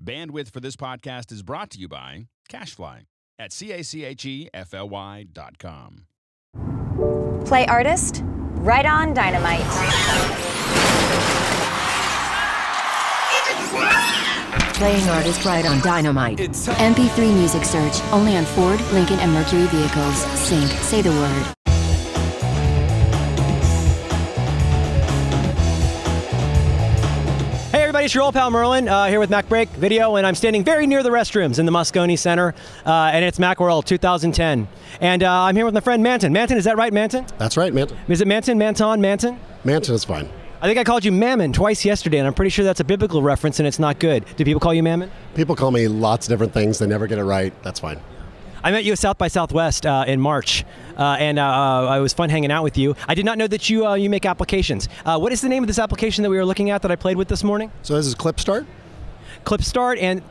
Bandwidth for this podcast is brought to you by CacheFly at CACHEFLY.com. Play artist, right on Dynamite. Playing artist right on Dynamite. MP3 music search, only on Ford, Lincoln, and Mercury vehicles. Sync, say the word. Hey everybody, it's your old pal Merlin here with MacBreak Video, and I'm standing very near the restrooms in the Moscone Center, and it's Macworld 2010. And I'm here with my friend Manton. Manton, is that right, Manton? That's right, Manton. Is it Manton, Manton, Manton? Manton is fine. I think I called you Mammon twice yesterday, and I'm pretty sure that's a biblical reference, and it's not good. Do people call you Mammon? People call me lots of different things. They never get it right. That's fine. I met you at South by Southwest in March, and it was fun hanging out with you. I did not know that you make applications. What is the name of this application that we were looking at that I played with this morning? So this is Clipstart? Clipstart, and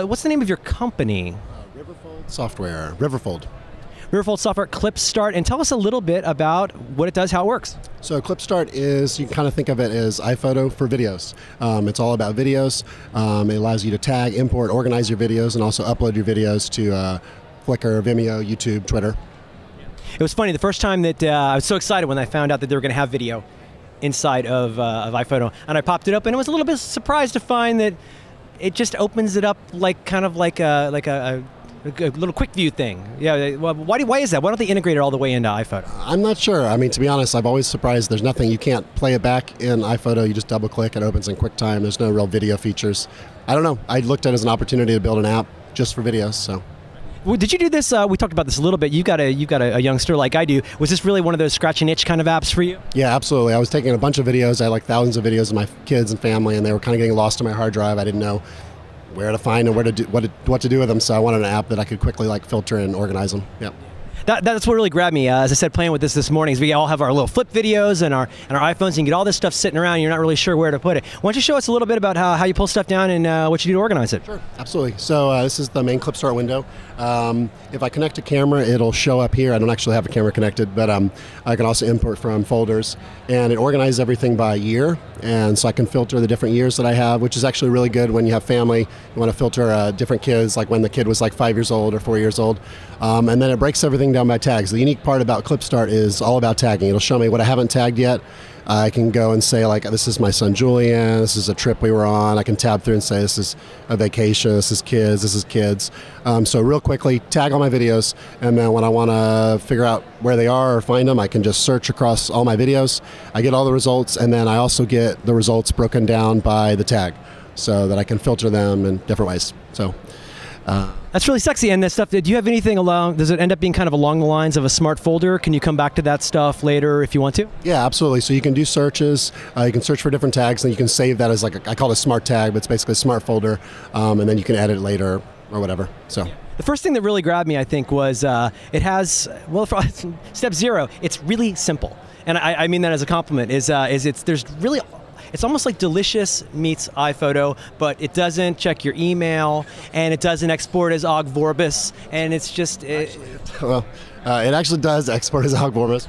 what's the name of your company? Riverfold Software. Riverfold. Riverfold Software, Clipstart, and tell us a little bit about what it does, how it works. So Clipstart is, you can kind of think of it as iPhoto for videos. It's all about videos. It allows you to tag, import, organize your videos, and also upload your videos to Flickr, Vimeo, YouTube, Twitter. It was funny, the first time that I was so excited when I found out that they were going to have video inside of iPhoto, and I popped it up, and I was a little bit surprised to find that it just opens it up like kind of like a little quick view thing. Yeah, why is that? Why don't they integrate it all the way into iPhoto? I'm not sure. I mean, to be honest, I've always surprised there's nothing. You can't play it back in iPhoto. You just double click, it opens in QuickTime. There's no real video features. I don't know. I looked at it as an opportunity to build an app just for videos, so. Well, did you do this? We talked about this a little bit. You've got a youngster like I do. Was this really one of those scratch and itch kind of apps for you? Yeah, absolutely. I was taking a bunch of videos. I had like thousands of videos of my kids and family, and they were kind of getting lost in my hard drive. I didn't know where to find and what to do with them. So I wanted an app that I could quickly like filter and organize them. Yep. That's what really grabbed me. As I said, playing with this morning, is we all have our little flip videos and our iPhones, and you get all this stuff sitting around, and you're not really sure where to put it. Why don't you show us a little bit about how you pull stuff down and what you do to organize it? Sure, absolutely. So this is the main Clipstart window. If I connect a camera, it'll show up here. I don't actually have a camera connected, but I can also import from folders, and it organizes everything by year, and so I can filter the different years that I have, which is actually really good when you have family. You want to filter different kids, like when the kid was like 5 years old or 4 years old, and then it breaks everything down by tags. The unique part about Clipstart is all about tagging. It'll show me what I haven't tagged yet. I can go and say, like, this is my son Julian, this is a trip we were on. I can tab through and say, this is a vacation, this is kids, this is kids. So real quickly, tag all my videos, and then when I want to figure out where they are or find them, I can just search across all my videos. I get all the results, and then I also get the results broken down by the tag so that I can filter them in different ways. So. That's really sexy. And this stuff, do you have anything along, does it end up being kind of along the lines of a smart folder? Can you come back to that stuff later if you want to? Yeah, absolutely. So you can do searches, you can search for different tags, and you can save that as like, I call it a smart tag, but it's basically a smart folder, and then you can edit it later or whatever. So. The first thing that really grabbed me, I think, was it has, well, step zero, it's really simple. And I mean that as a compliment, it's almost like Delicious meets iPhoto, but it doesn't check your email, and it doesn't export as OGG Vorbis, and it's just... it actually does export as OGG Vorbis.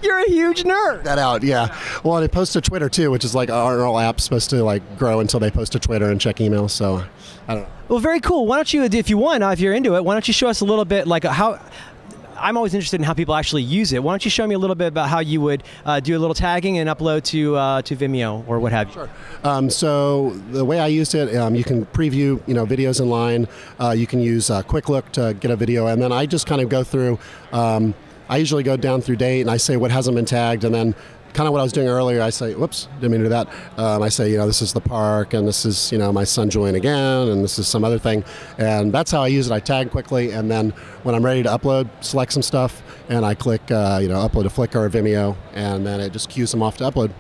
You're a huge nerd. That out, yeah. Well, and it posts to Twitter, too, which is like, aren't all apps supposed to like grow until they post to Twitter and check emails, so I don't know. Well, very cool. Why don't you, if you want, if you're into it, why don't you show us a little bit, like how... I'm always interested in how people actually use it. Why don't you show me a little bit about how you would do a little tagging and upload to Vimeo or what have you? Sure. So the way I used it, you can preview videos in line. You can use Quick Look to get a video, and then I just kind of go through. I usually go down through date and I say what hasn't been tagged, and then kind of what I was doing earlier, I say, whoops, didn't mean to do that. I say, this is the park, and this is, my son Julian again, and this is some other thing. And that's how I use it. I tag quickly, and then when I'm ready to upload, select some stuff, and I click, upload to Flickr or Vimeo, and then it just queues them off to upload.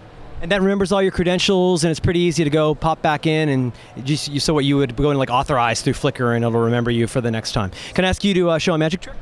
And that remembers all your credentials, and it's pretty easy to go pop back in, and you saw what you would go and like authorize through Flickr, and it'll remember you for the next time. Can I ask you to show a magic trick?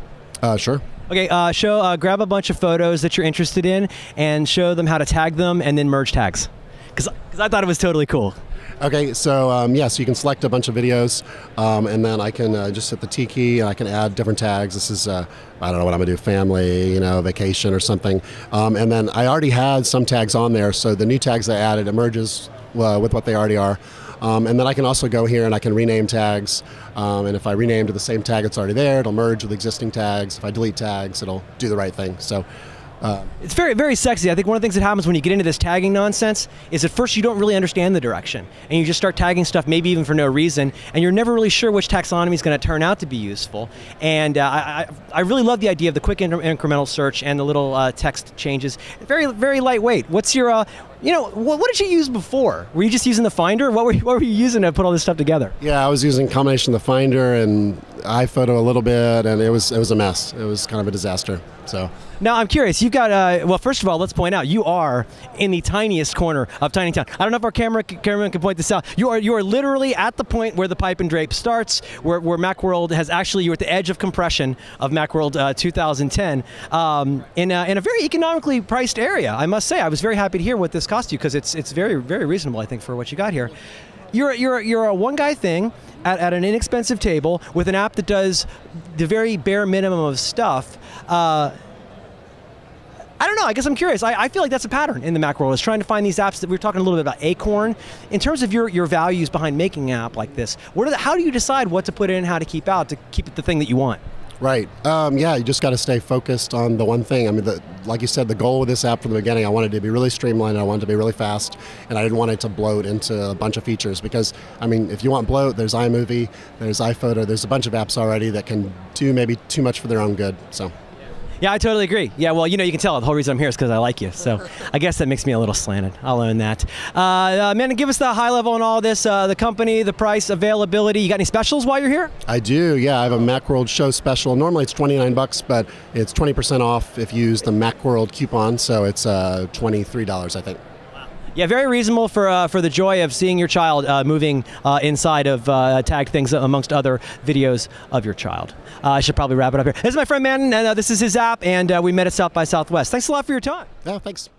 Sure. Okay, grab a bunch of photos that you're interested in and show them how to tag them and then merge tags. Because I thought it was totally cool. Okay, so so you can select a bunch of videos, and then I can just hit the T key, and I can add different tags. This is, I don't know what I'm going to do, family, vacation or something. And then I already had some tags on there, so the new tags I added, it merges with what they already are. And then I can also go here and I can rename tags. And if I rename to the same tag that's already there, it'll merge with existing tags. If I delete tags, it'll do the right thing. So. It's very, very sexy. I think one of the things that happens when you get into this tagging nonsense is at first you don't really understand the direction, and you just start tagging stuff maybe even for no reason, and you're never really sure which taxonomy is going to turn out to be useful. And I really love the idea of the quick incremental search and the little text changes. Very, very lightweight. What's your, what did you use before? Were you just using the Finder? What were you using to put all this stuff together? Yeah, I was using a combination of the Finder and iPhoto a little bit, and it was a mess. It was kind of a disaster. So. Now I'm curious. You've got well, first of all, let's point out you are in the tiniest corner of Tiny Town. I don't know if our cameraman can point this out. You are literally at the point where the pipe and drape starts, where Macworld has actually, you're at the edge of compression of Macworld 2010 in a very economically priced area. I must say, I was very happy to hear what this cost you, because it's very, very reasonable, I think, for what you got here. You're a one-guy thing at an inexpensive table with an app that does the very bare minimum of stuff. I don't know, I guess I'm curious. I feel like that's a pattern in the Mac world, is trying to find these apps that we were talking a little bit about Acorn. In terms of your values behind making an app like this, how do you decide what to put in and how to keep out to keep it the thing that you want? Right. Yeah, you just got to stay focused on the one thing. I mean, like you said, the goal with this app from the beginning, I wanted it to be really streamlined, I wanted it to be really fast, and I didn't want it to bloat into a bunch of features because, I mean, if you want bloat, there's iMovie, there's iPhoto, there's a bunch of apps already that can do maybe too much for their own good. So. Yeah, I totally agree. Yeah, well, you can tell the whole reason I'm here is because I like you. So I guess that makes me a little slanted. I'll own that. Man, give us the high level on all this, the company, the price, availability. You got any specials while you're here? I do, yeah. I have a Macworld show special. Normally it's $29, but it's 20% off if you use the Macworld coupon, so it's $23, I think. Yeah, very reasonable for the joy of seeing your child moving inside of tagged things amongst other videos of your child. I should probably wrap it up here. This is my friend Mann, and this is his app, and we met at South by Southwest. Thanks a lot for your time. Yeah, thanks.